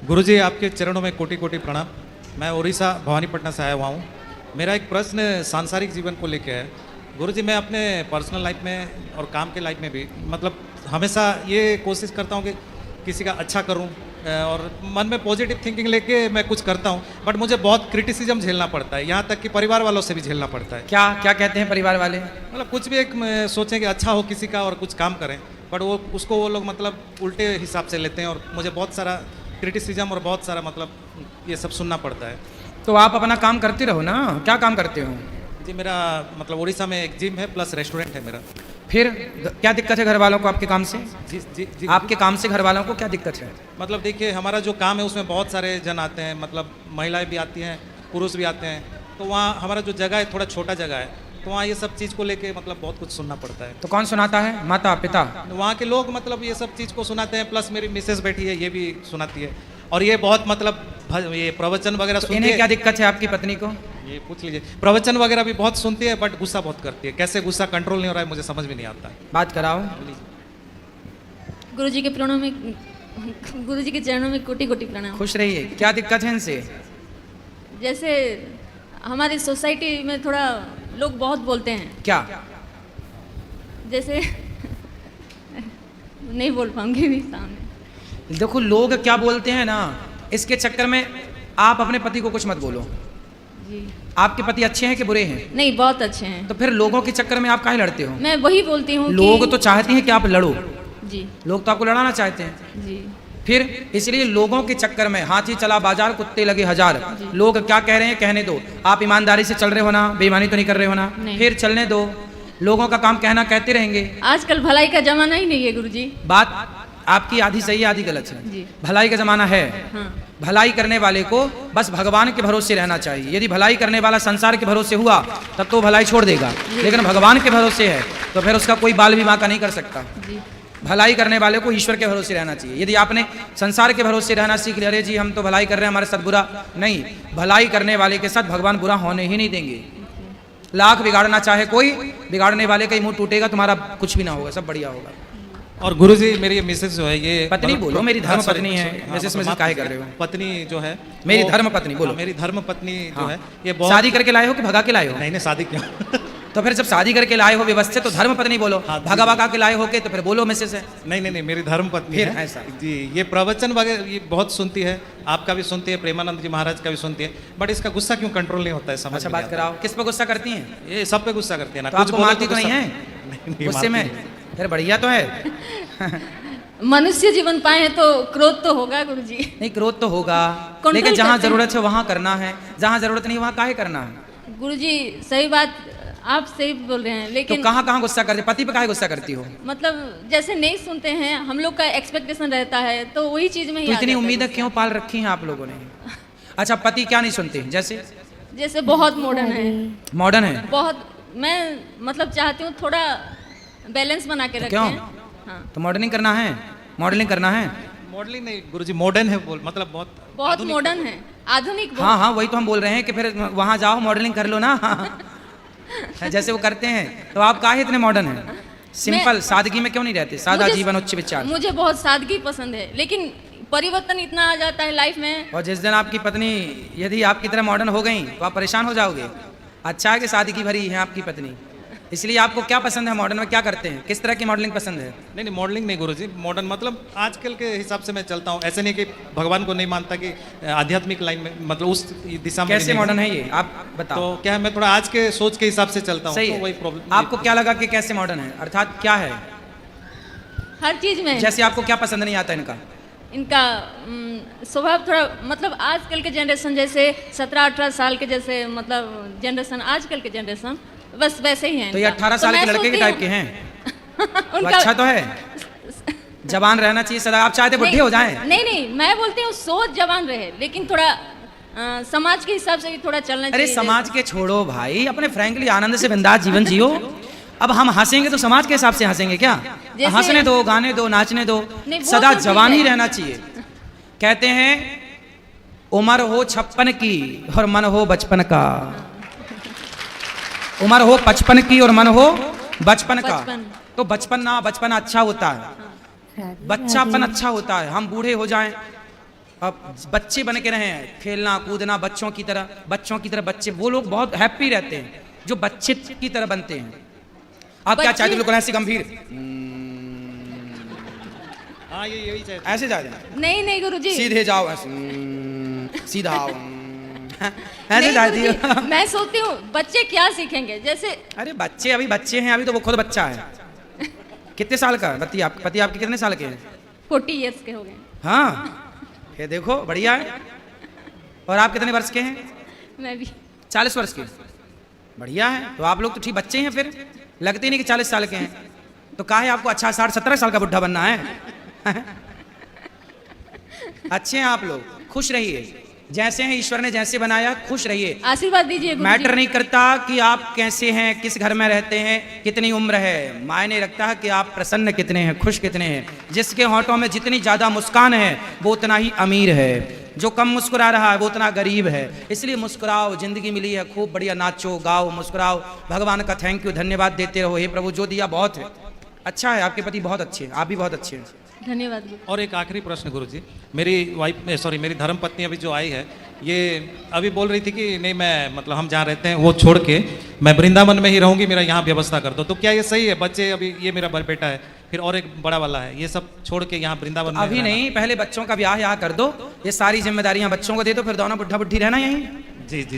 गुरुजी आपके चरणों में कोटि कोटि प्रणाम। मैं उड़ीसा भवानीपटना से आया हुआ हूँ। मेरा एक प्रश्न सांसारिक जीवन को लेकर है। गुरुजी मैं अपने पर्सनल लाइफ में और काम के लाइफ में भी मतलब हमेशा ये कोशिश करता हूँ कि किसी का अच्छा करूँ और मन में पॉजिटिव थिंकिंग लेके मैं कुछ करता हूँ, बट मुझे बहुत क्रिटिसिज्म झेलना पड़ता है, यहाँ तक कि परिवार वालों से भी झेलना पड़ता है। क्या क्या कहते हैं परिवार वाले? मतलब कुछ भी एक सोचें कि अच्छा हो किसी का और कुछ काम करें, बट वो उसको वो लोग मतलब उल्टे हिसाब से लेते हैं और मुझे बहुत सारा क्रिटिसिज्म और बहुत सारा मतलब ये सब सुनना पड़ता है। तो आप अपना काम करते रहो ना। क्या काम करते हो? जी मेरा मतलब उड़ीसा में एक जिम है प्लस रेस्टोरेंट है मेरा। फिर क्या दिक्कत है घर वालों को आपके काम से? जी जी जी आपके काम से घर वालों को क्या दिक्कत है? मतलब देखिए हमारा जो काम है उसमें बहुत सारे जन आते हैं, मतलब महिलाएं भी आती हैं, पुरुष भी आते हैं, तो वहाँ हमारा जो जगह है थोड़ा छोटा जगह है, तो वहाँ ये सब चीज़ को लेके मतलब बहुत कुछ सुनना पड़ता है। तो कौन सुनाता है? माता पिता? वहाँ के लोग मतलब ये सब चीज़ को सुनाते हैं, प्लस मेरी मिसेस बैठी है ये भी सुनाती है, और ये बहुत मतलब ये प्रवचन वगैरह तो सुनती इन्हें है। क्या दिक्कत है आपकी पत्नी को? ये पूछ लीजिए। प्रवचन वगैरह भी बहुत सुनती है बट गुस्सा बहुत करती है। कैसे गुस्सा कंट्रोल नहीं हो रहा है मुझे समझ में नहीं आता। बात कराओ। गुरुजी के प्रणों में, गुरुजी के चरणों में कोटि कोटि प्रणाम। खुश रहिए। क्या दिक्कत है इनसे? जैसे हमारी सोसाइटी में थोड़ा लोग बहुत बोलते हैं, क्या? जैसे नहीं बोल पाऊंगी भी सामने। देखो लोग क्या बोलते हैं ना, इसके चक्कर में आप अपने पति को कुछ मत बोलो। जी आपके पति अच्छे हैं कि बुरे हैं? नहीं, बहुत अच्छे हैं। तो फिर लोगों के चक्कर में आप काहे लड़ते हो? मैं वही बोलती हूँ लोग तो चाहते हैं कि आप लड़ो। जी लोग तो आपको लड़ाना चाहते हैं। जी फिर इसलिए लोगों के चक्कर में हाथी चला बाजार कुत्ते लगे हजार। लोग क्या कह रहे हैं कहने दो। आप ईमानदारी से चल रहे हो ना, बेईमानी तो नहीं कर रहे हो ना? नहीं। फिर चलने दो। लोगों का काम कहना कहते रहेंगे। आजकल भलाई का जमाना ही नहीं है गुरुजी। बात आपकी आधी सही है आधी गलत है। जी भलाई का जमाना है। हाँ भलाई करने वाले को बस भगवान के भरोसे रहना चाहिए। यदि भलाई करने वाला संसार के भरोसे हुआ तब तो भलाई छोड़ देगा, लेकिन भगवान के भरोसे है तो फिर उसका कोई बाल विवाह का नहीं कर सकता। जी भलाई करने वाले को ईश्वर के भरोसे रहना चाहिए। यदि आपने संसार के भरोसे रहना सीख लिया, अरे जी हम तो भलाई कर रहे हैं हमारे साथ बुरा नहीं, भलाई करने वाले के साथ भगवान बुरा होने ही नहीं देंगे। लाख बिगाड़ना चाहे कोई, बिगाड़ने वाले का ही मुंह टूटेगा, तुम्हारा कुछ भी ना होगा, सब बढ़िया होगा। और गुरुजी मेरी ये मिसेस जो है ये पत्नी बोलो, मेरी धर्म sorry, पत्नी है। sorry, मिसेस हाँ, मिसेस माफ काहे कीजिए। कर रहे हो? पत्नी जो है मेरी वो- धर्म पत्नी बोलो। हाँ, मेरी धर्म पत्नी जो हाँ। है ये बहुत शादी करके लाए हो कि भगा के लाए हो? नहीं नहीं शादी क्यों तो फिर जब शादी करके लाए हो व्यवस्थित तो धर्म पत्नी बोलो। हाँ, भगा भगा के लाए हो के तो फिर बोलो मिसेस है। नहीं नहीं नहीं मेरी धर्म पत्नी फिर है ऐसा। जी। ये प्रवचन वगैरह ये बहुत सुनती है, आपका भी सुनती है, प्रेमानंद जी महाराज का भी सुनती है, बट इसका गुस्सा क्यों कंट्रोल नहीं होता है समझ अच्छा में नहीं बात कराओ, किस पर गुस्सा करती हैं? आता। ये सब पे गुस्सा करती है ना। तो कुछ आपको बोलो मारती तो नहीं गुस्सा- है? नहीं, नहीं, गुस्से में मारती नहीं। फिर बढ़िया तो है। मनुष्य जीवन पाए हैं तो क्रोध तो होगा गुरुजी। नहीं क्रोध तो होगा, Control लेकिन जहाँ करते हैं। जरूरत है वहाँ करना है, जहाँ जरूरत नहीं वहाँ काहे करना है? गुरुजी सही बात, आप सही बोल रहे हैं, तो लेकिन कहाँ कहाँ गुस्सा करती? पति पे काहे गुस्सा करती हो? मतलब जैसे नहीं सुनते हैं, हम लोग का एक्सपेक्टेशन रहता है तो वही चीज में ही तो आ इतनी जाता है उम्मीदें गुस्सा। क्यों पाल रखी हैं आप लोगों ने? अच्छा पति क्या नहीं सुनते? जैसे जैसे बहुत मॉडर्न है, मॉडर्न है? बहुत। मैं मतलब चाहती हूँ थोड़ा बैलेंस बना के रखें। क्यों? हाँ तो मॉडर्निंग करना है, मॉडलिंग करना है। मॉडलिंग नहीं गुरुजी, मॉडर्न है बोल मतलब बहुत बहुत आधुनिक मॉडर्न है, आधुनिक बहुत। हाँ हाँ वही तो हम बोल रहे हैं कि फिर वहाँ जाओ मॉडलिंग कर लो ना। जैसे वो करते हैं। तो आप काहे इतने मॉडर्न हैं? सिंपल सादगी में क्यों नहीं रहते? सादा मुझे- जीवन उच्च विचार। मुझे बहुत सादगी पसंद है, लेकिन परिवर्तन इतना आ जाता है लाइफ में। और जिस दिन आपकी पत्नी यदि आपकी तरह मॉडर्न हो गई तो आप परेशान हो जाओगे। अच्छा है कि सादगी भरी है आपकी पत्नी। इसलिए आपको क्या पसंद है? मॉडर्न में क्या करते हैं? किस तरह की मॉडलिंग पसंद है? नहीं नहीं मॉडलिंग नहीं गुरुजी, मॉडर्न मतलब आजकल के हिसाब से मैं चलता हूँ। ऐसे नहीं कि भगवान को नहीं मानता कि आध्यात्मिक लाइन में मतलब उस दिशा में कैसे नहीं मॉडर्न हूँ। है ये आप बताओ। तो क्या है मैं थोड़ा आज के सोच के हिसाब से चलता हूँ, सही तो है। वही प्रॉब्लम। आपको क्या लगा कि कैसे मॉडर्न है? अर्थात क्या है? हर चीज में जैसे आपको क्या पसंद नहीं आता इनका? इनका स्वभाव थोड़ा मतलब आजकल के जनरेशन जैसे 17-18 साल के जैसे मतलब जनरेशन, आजकल के जनरेशन बस वैसे ही हैं। तो ये इनका। 18 साल मैं के लड़के के सोचती टाइप हूँ- के हैं। वो उनका अच्छा तो है, जवान रहना चाहिए सदा। आप चाहते बुढ़े हो जाएं? नहीं नहीं, मैं बोलती हूँ सोच जवान रहे, लेकिन थोड़ा समाज के हिसाब से भी थोड़ा चलना अरे चाहिए। समाज के छोड़ो भाई, अपने फ्रैंकली आनंद से बिंदास जीवन जियो। अब हम हंसेंगे तो समाज के हिसाब से हंसेंगे क्या? जैसे- हंसने दो, गाने दो, नाचने दो, नहीं, वो सदा तो ठीक जवान ही है। रहना चाहिए। कहते हैं उम्र हो 56 की और मन हो बचपन का। उम्र हो 55 की और मन हो बचपन का। बचपन। तो बचपन अच्छा होता है, बच्चापन अच्छा होता है। हम बूढ़े हो जाएं अब बच्चे बन के रहे हैं, खेलना कूदना बच्चों की तरह बच्चे, वो लोग बहुत हैप्पी रहते हैं जो बच्चे की तरह बनते हैं। आप क्या बच्चे- चाहते हो, बिल्कुल ऐसे गंभीर हाँ ये यही चाहिए। ऐसे जा जाए, नहीं नहीं गुरुजी, सीधे जाओ ऐसे, सीधा आओ, ऐसे नहीं जाती हो। गुरुजी, मैं सोचती हूँ बच्चे क्या सीखेंगे, जैसे अरे बच्चे अभी बच्चे हैं, अभी तो वो खुद बच्चा है। कितने साल का पति आपके कितने साल के हैं? 40 इयर्स के हो गए। हाँ, ये देखो बढ़िया है। और आप कितने वर्ष के हैं? मैं भी 40 वर्ष के। बढ़िया है, तो आप लोग तो ठीक बच्चे हैं, फिर लगते ही नहीं कि 40 साल के हैं। तो काहे आपको अच्छा 60-70 साल का बुढ़ा बनना है? अच्छे हैं आप लोग, खुश रहिए, जैसे हैं ईश्वर ने जैसे बनाया, खुश रहिए। आशीर्वाद दीजिए गुरुजी। मैटर नहीं करता कि आप कैसे हैं, किस घर में रहते हैं, कितनी उम्र है, मायने रखता है कि आप प्रसन्न कितने हैं, खुश कितने हैं। जिसके होंठों में जितनी ज्यादा मुस्कान है वो उतना ही अमीर है, जो कम मुस्कुरा रहा है वो उतना गरीब है। इसलिए मुस्कुराओ, जिंदगी मिली है, खूब बढ़िया नाचो गाओ मुस्कुराओ, भगवान का थैंक यू धन्यवाद देते रहो। हे प्रभु जो दिया बहुत है, अच्छा है, आपके पति बहुत अच्छे हैं, आप भी बहुत अच्छे हैं। धन्यवाद गुरु। और एक आखिरी प्रश्न गुरुजी, मेरी मेरी धर्मपत्नी अभी जो आई है, ये अभी बोल रही थी कि नहीं मैं मतलब हम जहाँ रहते हैं वो छोड़ के मैं वृंदावन में ही रहूंगी, मेरा यहाँ व्यवस्था कर दो। तो क्या ये सही है? बच्चे अभी ये मेरा बेटा है, फिर और एक बड़ा वाला है, ये सब छोड़ के यहाँ वृंदावन में अभी रहना? नहीं, पहले बच्चों का ब्याह यहाँ कर दो, ये सारी जिम्मेदारियां बच्चों को दे दो, फिर दोनों बुढ़ा बुढ़ी रहना यहीं। जी जी।